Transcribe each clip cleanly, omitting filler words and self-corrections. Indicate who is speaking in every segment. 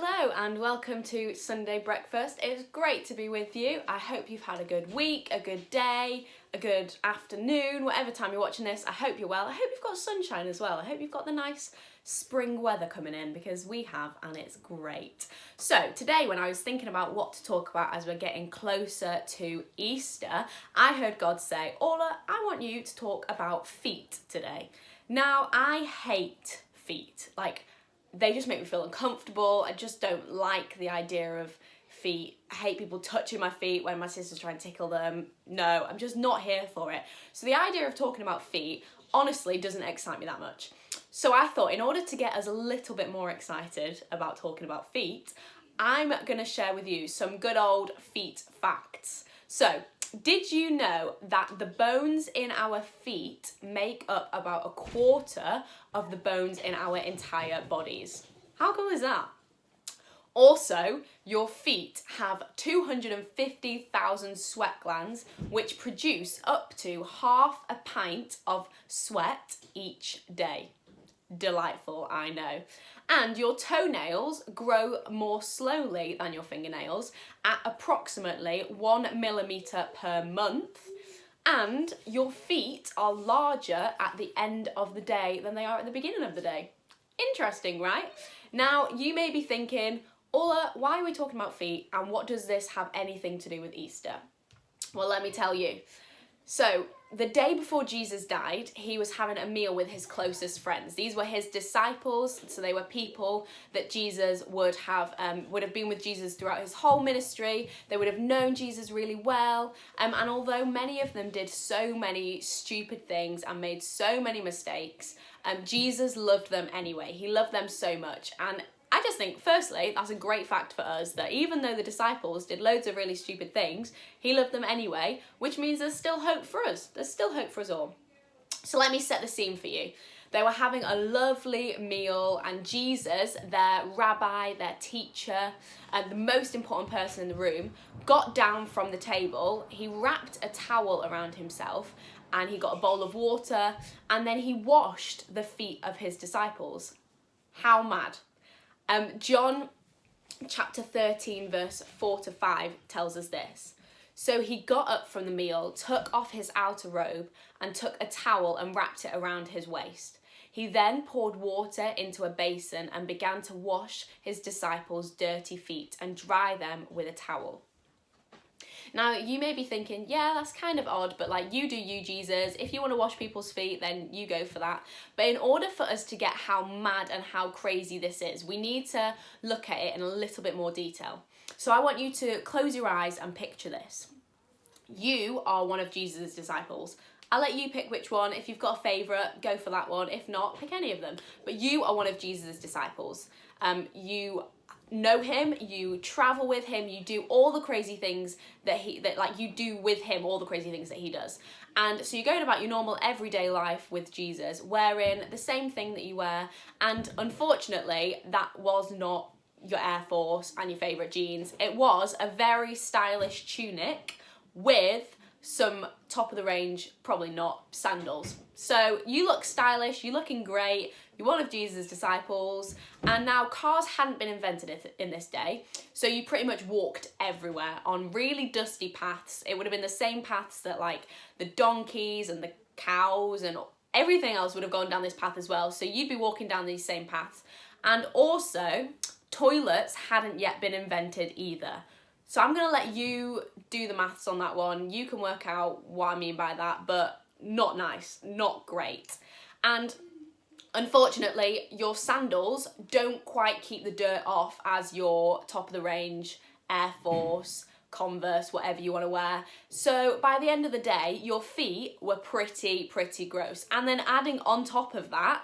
Speaker 1: Hello and welcome to Sunday Breakfast. It's great to be with you. I hope you've had a good week, a good day, a good afternoon, whatever time you're watching this. I hope you're well. I hope you've got sunshine as well. I hope you've got the nice spring weather coming in because we have and it's great. So today when I was thinking about what to talk about as we're getting closer to Easter, I heard God say, Orla, I want you to talk about feet today. Now, I hate feet. They just make me feel uncomfortable. I just don't like the idea of feet. I hate people touching my feet when my sisters try and tickle them. No, I'm just not here for it. So the idea of talking about feet honestly doesn't excite me that much. So I thought in order to get us a little bit more excited about talking about feet, I'm going to share with you some good old feet facts. So, did you know that the bones in our feet make up about a quarter of the bones in our entire bodies? How cool is that? Also, your feet have 250,000 sweat glands, which produce up to half a pint of sweat each day. Delightful, I know. And your toenails grow more slowly than your fingernails at approximately 1 millimetre per month. And your feet are larger at the end of the day than they are at the beginning of the day. Interesting, right? Now, you may be thinking, Orla, why are we talking about feet and what does this have anything to do with Easter? Well, let me tell you. So, the day before Jesus died, he was having a meal with his closest friends. These were his disciples, so they were people that Jesus would have been with Jesus throughout his whole ministry. They would have known Jesus really well, and although many of them did so many stupid things and made so many mistakes, Jesus loved them anyway. He loved them so much, and I just think, firstly, that's a great fact for us, that even though the disciples did loads of really stupid things, he loved them anyway, which means there's still hope for us. There's still hope for us all. So let me set the scene for you. They were having a lovely meal, and Jesus, their rabbi, their teacher, and the most important person in the room, got down from the table. He wrapped a towel around himself, and he got a bowl of water, and then he washed the feet of his disciples. How mad. John chapter 13 verse 4-5 tells us this. So he got up from the meal, took off his outer robe and took a towel and wrapped it around his waist. He then poured water into a basin and began to wash his disciples' dirty feet and dry them with a towel. Now, you may be thinking, yeah, that's kind of odd, but you do you, Jesus. If you want to wash people's feet, then you go for that. But in order for us to get how mad and how crazy this is, we need to look at it in a little bit more detail. So I want you to close your eyes and picture this. You are one of Jesus' disciples. I'll let you pick which one. If you've got a favourite, go for that one. If not, pick any of them. But you are one of Jesus' disciples. You know him, you travel with him, you do all the crazy things that you do with him, all the crazy things that he does. And so you're going about your normal everyday life with Jesus, wearing the same thing that you wear, and unfortunately that was not your Air Force and your favourite jeans. It was a very stylish tunic with some top of the range, probably not, sandals. So you look stylish, you're looking great, you're one of Jesus' disciples, and now cars hadn't been invented in this day, so you pretty much walked everywhere on really dusty paths. It would have been the same paths that the donkeys and the cows and everything else would have gone down this path as well, so you'd be walking down these same paths. And also, toilets hadn't yet been invented either. So I'm going to let you do the maths on that one. You can work out what I mean by that, but not nice, not great. And unfortunately, your sandals don't quite keep the dirt off as your top of the range Air Force, Converse, whatever you want to wear. So by the end of the day, your feet were pretty gross. And then adding on top of that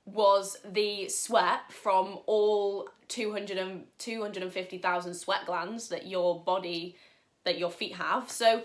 Speaker 1: was the sweat from all 250,000 sweat glands that your feet have. So,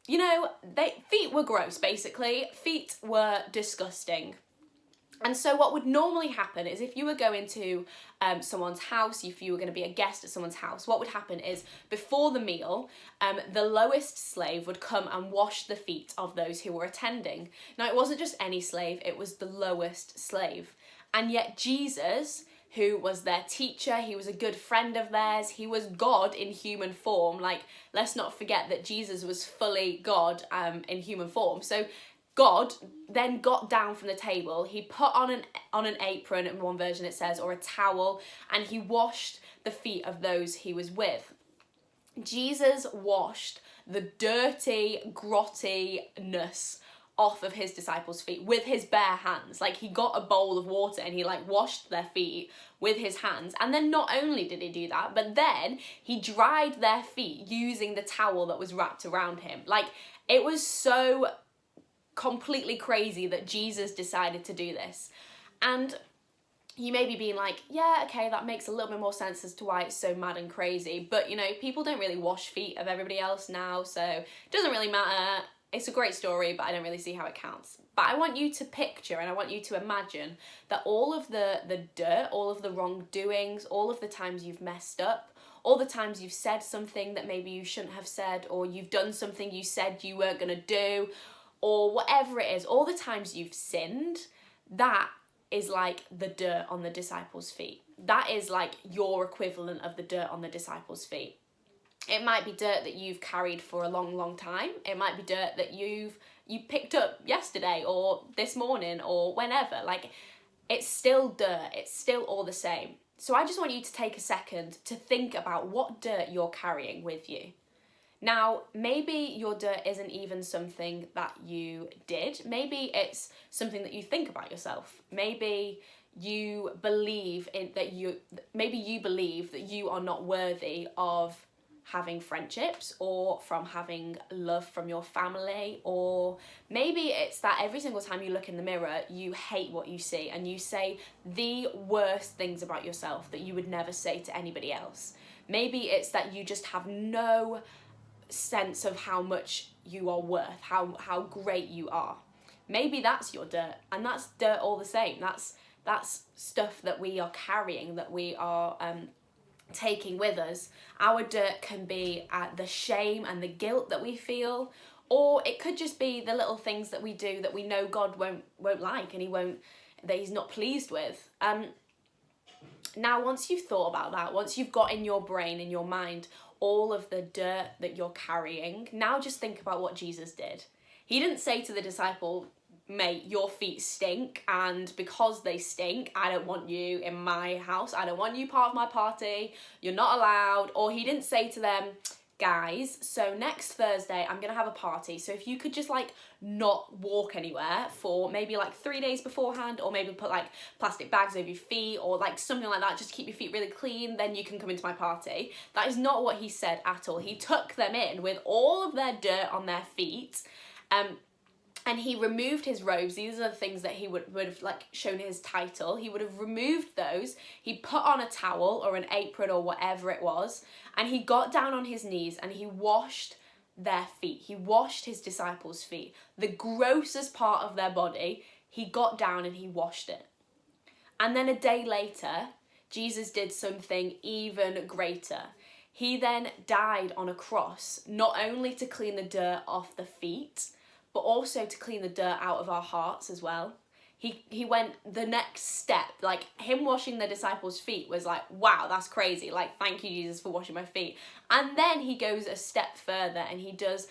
Speaker 1: feet were gross, basically. Feet were disgusting. And so what would normally happen is if you were going to someone's house, if you were going to be a guest at someone's house, what would happen is before the meal, the lowest slave would come and wash the feet of those who were attending. Now, it wasn't just any slave, it was the lowest slave. And yet Jesus who was their teacher. He was a good friend of theirs. He was God in human form. Like, let's not forget that Jesus was fully God in human form. So God then got down from the table. He put on an apron, in one version it says, or a towel, and he washed the feet of those he was with. Jesus washed the dirty, grottiness off of his disciples' feet with his bare hands. Like, he got a bowl of water and he like washed their feet with his hands. And then not only did he do that, but then he dried their feet using the towel that was wrapped around him. Like, it was so completely crazy that Jesus decided to do this. And you may be being like, yeah, okay, that makes a little bit more sense as to why it's so mad and crazy. But, you know, people don't really wash feet of everybody else now, so it doesn't really matter. It's a great story, but I don't really see how it counts. But I want you to picture and I want you to imagine that all of the dirt, all of the wrongdoings, all of the times you've messed up, all the times you've said something that maybe you shouldn't have said, or you've done something you said you weren't going to do, or whatever it is, all the times you've sinned, that is like the dirt on the disciples' feet. That is like your equivalent of the dirt on the disciples' feet. It might be dirt that you've carried for a long, long time. It might be dirt that you picked up yesterday or this morning or whenever. Like, it's still dirt. It's still all the same. So I just want you to take a second to think about what dirt you're carrying with you. Now, maybe your dirt isn't even something that you did. Maybe it's something that you think about yourself. Maybe you believe that you are not worthy of having friendships or from having love from your family, or maybe it's that every single time you look in the mirror, you hate what you see and you say the worst things about yourself that you would never say to anybody else. Maybe it's that you just have no sense of how much you are worth, how great you are. Maybe that's your dirt, and that's dirt all the same. That's stuff that we are carrying, that we are taking with us. Our dirt can be the shame and the guilt that we feel, or it could just be the little things that we do that we know God won't like, and that he's not pleased with. Now, once you've thought about that, once you've got in your brain, in your mind, all of the dirt that you're carrying, now just think about what Jesus did. He didn't say to the disciple, mate, your feet stink, and because they stink, I don't want you in my house. I don't want you part of my party. You're not allowed. Or he didn't say to them, guys, so next Thursday I'm gonna have a party, so if you could just like not walk anywhere for maybe like 3 days beforehand, or maybe put like plastic bags over your feet or like something like that, just to keep your feet really clean, then you can come into my party. That is not what he said at all. He took them in with all of their dirt on their feet, and he removed his robes. These are the things that he would have like shown his title. He would have removed those. He put on a towel or an apron or whatever it was, and he got down on his knees and he washed their feet. He washed his disciples' feet. The grossest part of their body, he got down and he washed it. And then a day later, Jesus did something even greater. He then died on a cross, not only to clean the dirt off the feet, but also to clean the dirt out of our hearts as well. He went the next step. Like, him washing the disciples' feet was like, wow, that's crazy. Like, thank you, Jesus, for washing my feet. And then he goes a step further and he does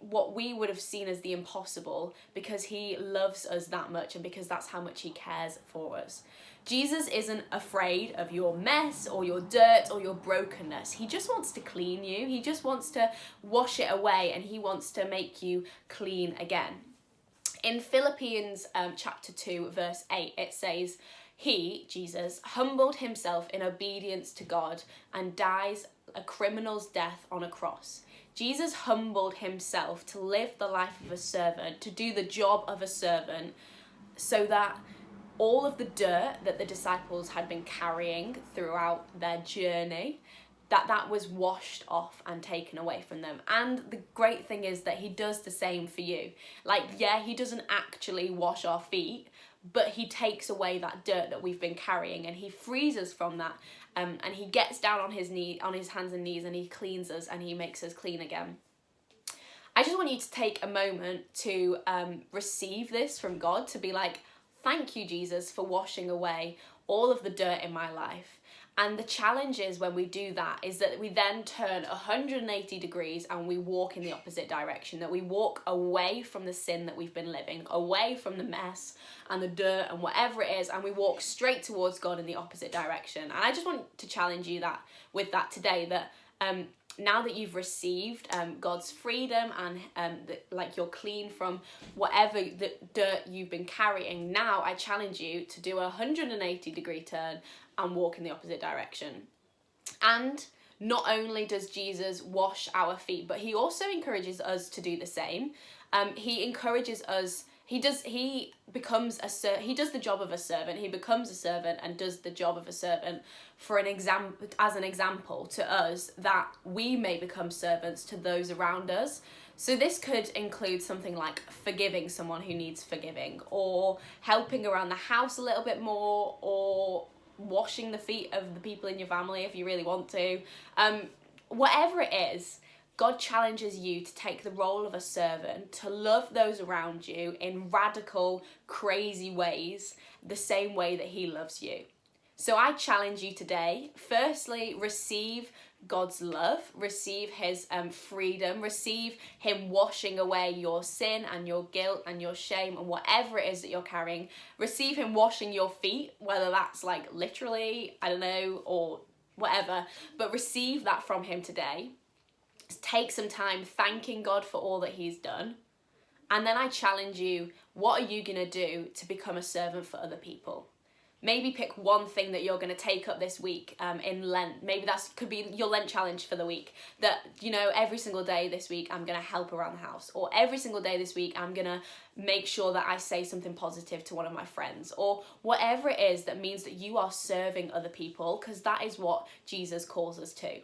Speaker 1: what we would have seen as the impossible, because he loves us that much and because that's how much he cares for us. Jesus isn't afraid of your mess or your dirt or your brokenness. He just wants to clean you. He just wants to wash it away, and he wants to make you clean again. In Philippians chapter 2, verse 8, it says, he, Jesus, humbled himself in obedience to God and dies a criminal's death on a cross. Jesus humbled himself to live the life of a servant, to do the job of a servant, so that all of the dirt that the disciples had been carrying throughout their journey, that was washed off and taken away from them. And the great thing is that he does the same for you. Like, yeah, he doesn't actually wash our feet, but he takes away that dirt that we've been carrying, and he frees us from that. And he gets down on his hands and knees, and he cleans us and he makes us clean again. I just want you to take a moment to receive this from God, to be like, thank you, Jesus, for washing away all of the dirt in my life. And the challenge is when we do that is that we then turn 180 degrees and we walk in the opposite direction, that we walk away from the sin that we've been living, away from the mess and the dirt and whatever it is, and we walk straight towards God in the opposite direction. And I just want to challenge you with that today, that now that you've received God's freedom and like you're clean from whatever the dirt you've been carrying, now I challenge you to do a 180 degree turn and walk in the opposite direction. And not only does Jesus wash our feet, but he also encourages us to do the same. He encourages us, he does the job of a servant. He becomes a servant and does the job of a servant as an example to us, that we may become servants to those around us. So this could include something like forgiving someone who needs forgiving, or helping around the house a little bit more, or washing the feet of the people in your family if you really want to. Whatever it is, God challenges you to take the role of a servant, to love those around you in radical, crazy ways, the same way that he loves you. So I challenge you today, firstly, receive God's love, receive his freedom, receive him washing away your sin and your guilt and your shame and whatever it is that you're carrying. Receive him washing your feet, whether that's like literally, I don't know, or whatever, but receive that from him today. Take some time thanking God for all that he's done. And then I challenge you, what are you going to do to become a servant for other people? Maybe pick one thing that you're going to take up this week in Lent. Maybe that could be your Lent challenge for the week. That, you know, every single day this week I'm going to help around the house. Or every single day this week I'm going to make sure that I say something positive to one of my friends. Or whatever it is that means that you are serving other people, because that is what Jesus calls us to.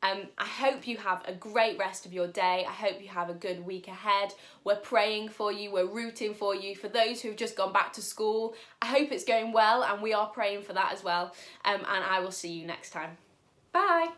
Speaker 1: I hope you have a great rest of your day. I hope you have a good week ahead. We're praying for you. We're rooting for you. For those who've just gone back to school, I hope it's going well, and we are praying for that as well. And I will see you next time. Bye.